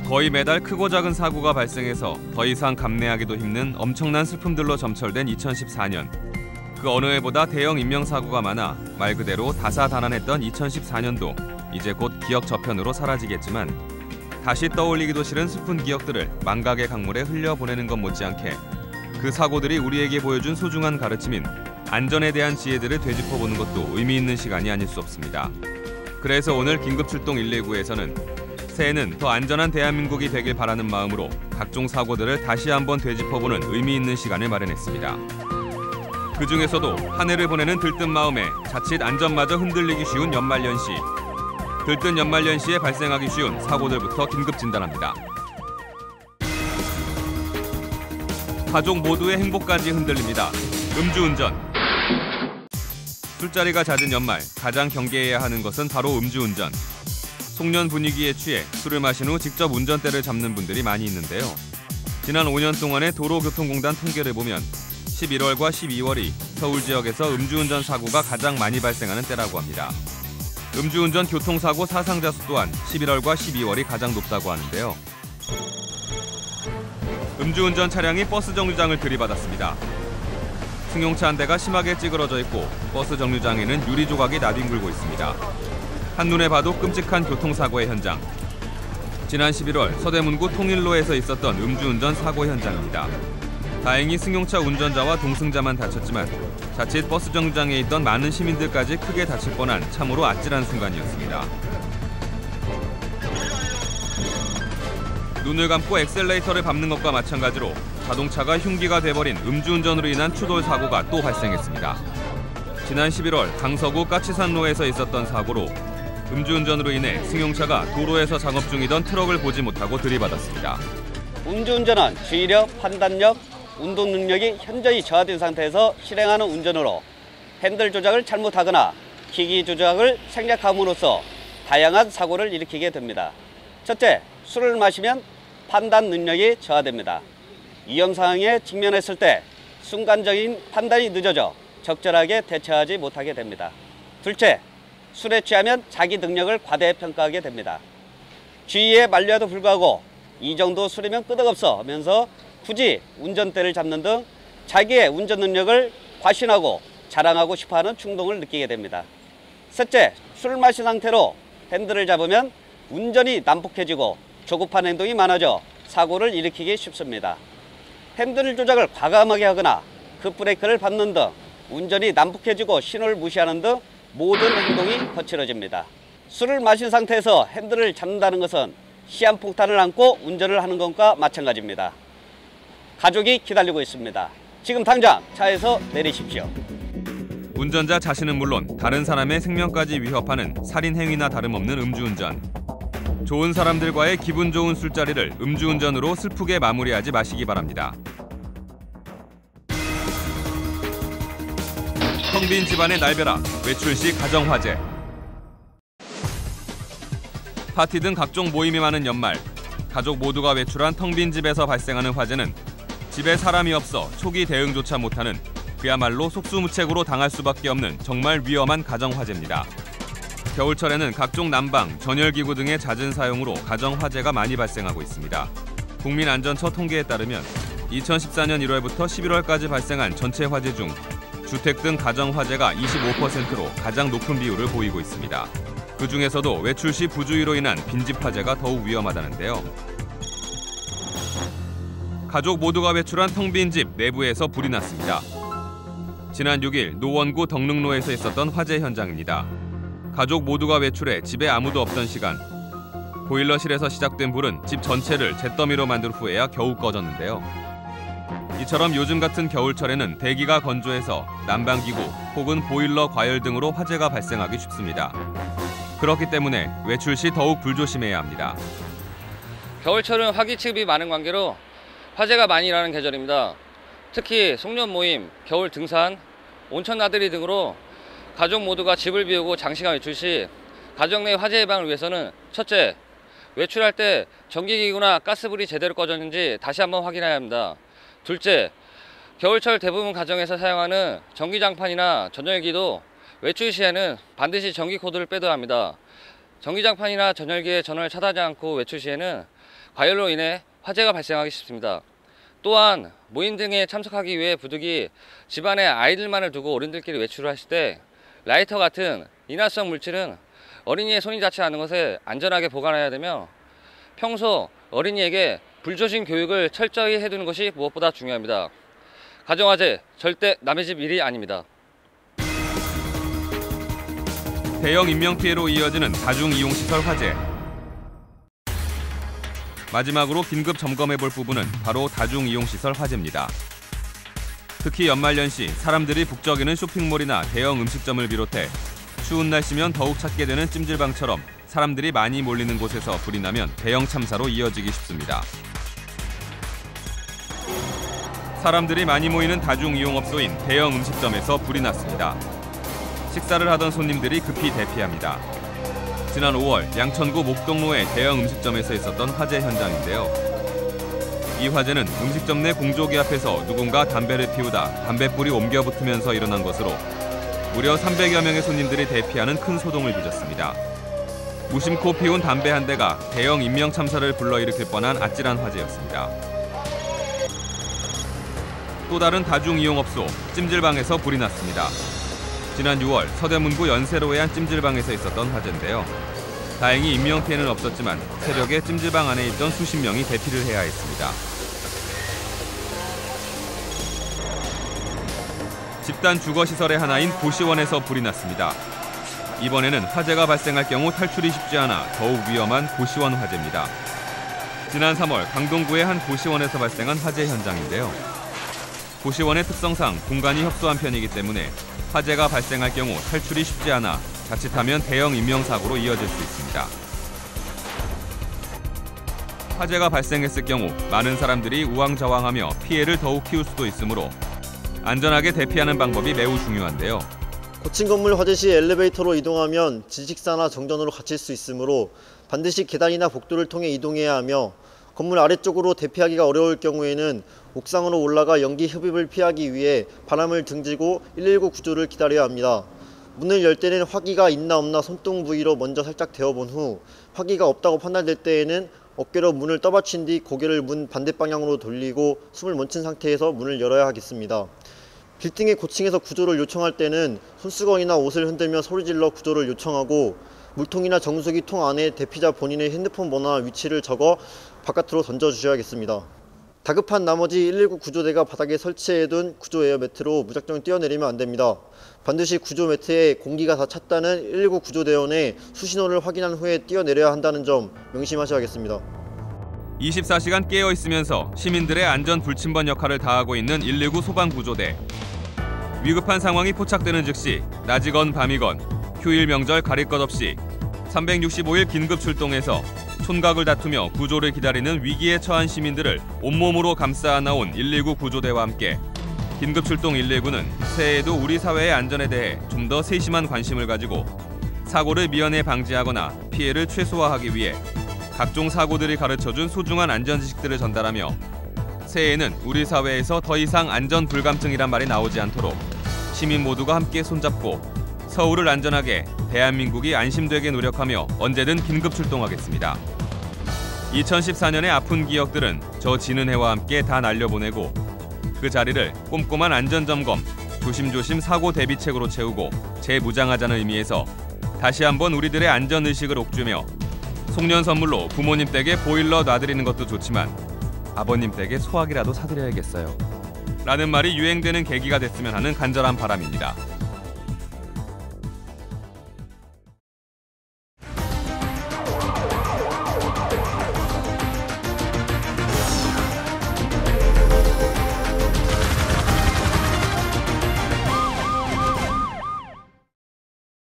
거의 매달 크고 작은 사고가 발생해서 더 이상 감내하기도 힘든 엄청난 슬픔들로 점철된 2014년. 그 어느 해보다 대형 인명사고가 많아 말 그대로 다사다난했던 2014년도 이제 곧 기억 저편으로 사라지겠지만 다시 떠올리기도 싫은 슬픈 기억들을 망각의 강물에 흘려보내는 것 못지않게 그 사고들이 우리에게 보여준 소중한 가르침인 안전에 대한 지혜들을 되짚어보는 것도 의미 있는 시간이 아닐 수 없습니다. 그래서 오늘 긴급출동 119에서는 새해는 더 안전한 대한민국이 되길 바라는 마음으로 각종 사고들을 다시 한번 되짚어보는 의미 있는 시간을 마련했습니다. 그 중에서도 한 해를 보내는 들뜬 마음에 자칫 안전마저 흔들리기 쉬운 연말연시. 들뜬 연말연시에 발생하기 쉬운 사고들부터 긴급 진단합니다. 가족 모두의 행복까지 흔들립니다. 음주운전. 술자리가 잦은 연말, 가장 경계해야 하는 것은 바로 음주운전. 송년 분위기에 취해 술을 마신 후 직접 운전대를 잡는 분들이 많이 있는데요. 지난 5년 동안의 도로교통공단 통계를 보면 11월과 12월이 서울 지역에서 음주운전 사고가 가장 많이 발생하는 때라고 합니다. 음주운전 교통사고 사상자 수 또한 11월과 12월이 가장 높다고 하는데요. 음주운전 차량이 버스 정류장을 들이받았습니다. 승용차 한 대가 심하게 찌그러져 있고 버스 정류장에는 유리 조각이 나뒹굴고 있습니다. 한눈에 봐도 끔찍한 교통사고의 현장. 지난 11월 서대문구 통일로에서 있었던 음주운전 사고 현장입니다. 다행히 승용차 운전자와 동승자만 다쳤지만 자칫 버스 정류장에 있던 많은 시민들까지 크게 다칠 뻔한 참으로 아찔한 순간이었습니다. 눈을 감고 엑셀레이터를 밟는 것과 마찬가지로 자동차가 흉기가 돼버린 음주운전으로 인한 추돌 사고가 또 발생했습니다. 지난 11월 강서구 까치산로에서 있었던 사고로 음주운전으로 인해 승용차가 도로에서 작업 중이던 트럭을 보지 못하고 들이받았습니다. 음주운전은 주의력, 판단력, 운동 능력이 현저히 저하된 상태에서 실행하는 운전으로 핸들 조작을 잘못하거나 기기 조작을 생략함으로써 다양한 사고를 일으키게 됩니다. 첫째, 술을 마시면 판단 능력이 저하됩니다. 위험 상황에 직면했을 때 순간적인 판단이 늦어져 적절하게 대처하지 못하게 됩니다. 둘째, 술에 취하면 자기 능력을 과대평가하게 됩니다. 주의에 말려도 불구하고 이 정도 술이면 끄떡없어 하면서 굳이 운전대를 잡는 등 자기의 운전 능력을 과신하고 자랑하고 싶어하는 충동을 느끼게 됩니다. 셋째, 술을 마신 상태로 핸들을 잡으면 운전이 난폭해지고 조급한 행동이 많아져 사고를 일으키기 쉽습니다. 핸들 조작을 과감하게 하거나 급브레이크를 밟는 등 운전이 난폭해지고 신호를 무시하는 등 모든 행동이 거칠어집니다. 술을 마신 상태에서 핸들을 잡는다는 것은 시한폭탄을 안고 운전을 하는 것과 마찬가지입니다. 가족이 기다리고 있습니다. 지금 당장 차에서 내리십시오. 운전자 자신은 물론 다른 사람의 생명까지 위협하는 살인 행위나 다름없는 음주운전. 좋은 사람들과의 기분 좋은 술자리를 음주운전으로 슬프게 마무리하지 마시기 바랍니다. 텅 빈 집안의 날벼락, 외출 시 가정화재. 파티 등 각종 모임이 많은 연말, 가족 모두가 외출한 텅 빈 집에서 발생하는 화재는 집에 사람이 없어 초기 대응조차 못하는 그야말로 속수무책으로 당할 수밖에 없는 정말 위험한 가정화재입니다. 겨울철에는 각종 난방, 전열기구 등의 잦은 사용으로 가정화재가 많이 발생하고 있습니다. 국민안전처 통계에 따르면 2014년 1월부터 11월까지 발생한 전체 화재 중 주택 등 가정화재가 25%로 가장 높은 비율을 보이고 있습니다. 그 중에서도 외출 시 부주의로 인한 빈집 화재가 더욱 위험하다는데요. 가족 모두가 외출한 텅 빈 집 내부에서 불이 났습니다. 지난 6일 노원구 덕릉로에서 있었던 화재 현장입니다. 가족 모두가 외출해 집에 아무도 없던 시간, 보일러실에서 시작된 불은 집 전체를 잿더미로 만든 후에야 겨우 꺼졌는데요. 이처럼 요즘 같은 겨울철에는 대기가 건조해서 난방기구 혹은 보일러 과열 등으로 화재가 발생하기 쉽습니다. 그렇기 때문에 외출 시 더욱 불조심해야 합니다. 겨울철은 화기침이 많은 관계로 화재가 많이 일어나는 계절입니다. 특히 송년 모임, 겨울 등산, 온천 나들이 등으로 가족 모두가 집을 비우고 장시간 외출 시 가정 내 화재 예방을 위해서는 첫째, 외출할 때 전기기구나 가스불이 제대로 꺼졌는지 다시 한번 확인해야 합니다. 둘째, 겨울철 대부분 가정에서 사용하는 전기장판이나 전열기도 외출 시에는 반드시 전기 코드를 빼둬야 합니다. 전기장판이나 전열기의 전원을 차단하지 않고 외출 시에는 과열로 인해 화재가 발생하기 쉽습니다. 또한 모임 등에 참석하기 위해 부득이 집안에 아이들만을 두고 어른들끼리 외출을 하실 때 라이터 같은 인화성 물질은 어린이의 손이 닿지 않는 것에 안전하게 보관해야 되며 평소 어린이에게 불조심 교육을 철저히 해두는 것이 무엇보다 중요합니다. 가정화재 절대 남의 집 일이 아닙니다. 대형 인명피해로 이어지는 다중이용시설 화재. 마지막으로 긴급 점검해볼 부분은 바로 다중이용시설 화재입니다. 특히 연말연시 사람들이 북적이는 쇼핑몰이나 대형 음식점을 비롯해 추운 날씨면 더욱 찾게 되는 찜질방처럼 사람들이 많이 몰리는 곳에서 불이 나면 대형 참사로 이어지기 쉽습니다. 사람들이 많이 모이는 다중이용업소인 대형 음식점에서 불이 났습니다. 식사를 하던 손님들이 급히 대피합니다. 지난 5월 양천구 목동로의 대형 음식점에서 있었던 화재 현장인데요. 이 화재는 음식점 내 공조기 앞에서 누군가 담배를 피우다 담뱃불이 옮겨 붙으면서 일어난 것으로 무려 300여 명의 손님들이 대피하는 큰 소동을 빚었습니다. 무심코 피운 담배 한 대가 대형 인명참사를 불러일으킬 뻔한 아찔한 화재였습니다. 또 다른 다중이용업소 찜질방에서 불이 났습니다. 지난 6월 서대문구 연세로의 한 찜질방에서 있었던 화재인데요. 다행히 인명피해는 없었지만 새벽에 찜질방 안에 있던 수십 명이 대피를 해야 했습니다. 집단 주거시설의 하나인 고시원에서 불이 났습니다. 이번에는 화재가 발생할 경우 탈출이 쉽지 않아 더욱 위험한 고시원 화재입니다. 지난 3월 강동구의 한 고시원에서 발생한 화재 현장인데요. 고시원의 특성상 공간이 협소한 편이기 때문에 화재가 발생할 경우 탈출이 쉽지 않아 자칫하면 대형 인명사고로 이어질 수 있습니다. 화재가 발생했을 경우 많은 사람들이 우왕좌왕하며 피해를 더욱 키울 수도 있으므로 안전하게 대피하는 방법이 매우 중요한데요. 고층 건물 화재 시 엘리베이터로 이동하면 질식사나 정전으로 갇힐 수 있으므로 반드시 계단이나 복도를 통해 이동해야 하며 건물 아래쪽으로 대피하기가 어려울 경우에는 옥상으로 올라가 연기 흡입을 피하기 위해 바람을 등지고 119 구조를 기다려야 합니다. 문을 열 때는 화기가 있나 없나 손등 부위로 먼저 살짝 데워본 후 화기가 없다고 판단될 때에는 어깨로 문을 떠받친 뒤 고개를 문 반대 방향으로 돌리고 숨을 멈춘 상태에서 문을 열어야 하겠습니다. 빌딩의 고층에서 구조를 요청할 때는 손수건이나 옷을 흔들며 소리질러 구조를 요청하고 물통이나 정수기 통 안에 대피자 본인의 핸드폰 번호와 위치를 적어 바깥으로 던져주셔야겠습니다. 다급한 나머지 119 구조대가 바닥에 설치해둔 구조 에어매트로 무작정 뛰어내리면 안됩니다. 반드시 구조 매트에 공기가 다 찼다는 119 구조대원의 수신호를 확인한 후에 뛰어내려야 한다는 점 명심하셔야겠습니다. 24시간 깨어 있으면서 시민들의 안전 불침번 역할을 다하고 있는 119 소방구조대. 위급한 상황이 포착되는 즉시 낮이건 밤이건 휴일 명절 가릴 것 없이 365일 긴급 출동해서 촌각을 다투며 구조를 기다리는 위기에 처한 시민들을 온몸으로 감싸 안아온 119 구조대와 함께 긴급 출동 119는 새해에도 우리 사회의 안전에 대해 좀 더 세심한 관심을 가지고 사고를 미연에 방지하거나 피해를 최소화하기 위해 각종 사고들이 가르쳐준 소중한 안전 지식들을 전달하며 새해에는 우리 사회에서 더 이상 안전 불감증이란 말이 나오지 않도록 시민 모두가 함께 손잡고 서울을 안전하게, 대한민국이 안심되게 노력하며 언제든 긴급 출동하겠습니다. 2014년의 아픈 기억들은 저 지는 해와 함께 다 날려보내고 그 자리를 꼼꼼한 안전점검, 조심조심 사고 대비책으로 채우고 재무장하자는 의미에서 다시 한번 우리들의 안전의식을 옥죄며 송년 선물로 부모님 댁에 보일러 놔드리는 것도 좋지만 아버님 댁에 소화기라도 사드려야겠어요. 라는 말이 유행되는 계기가 됐으면 하는 간절한 바람입니다.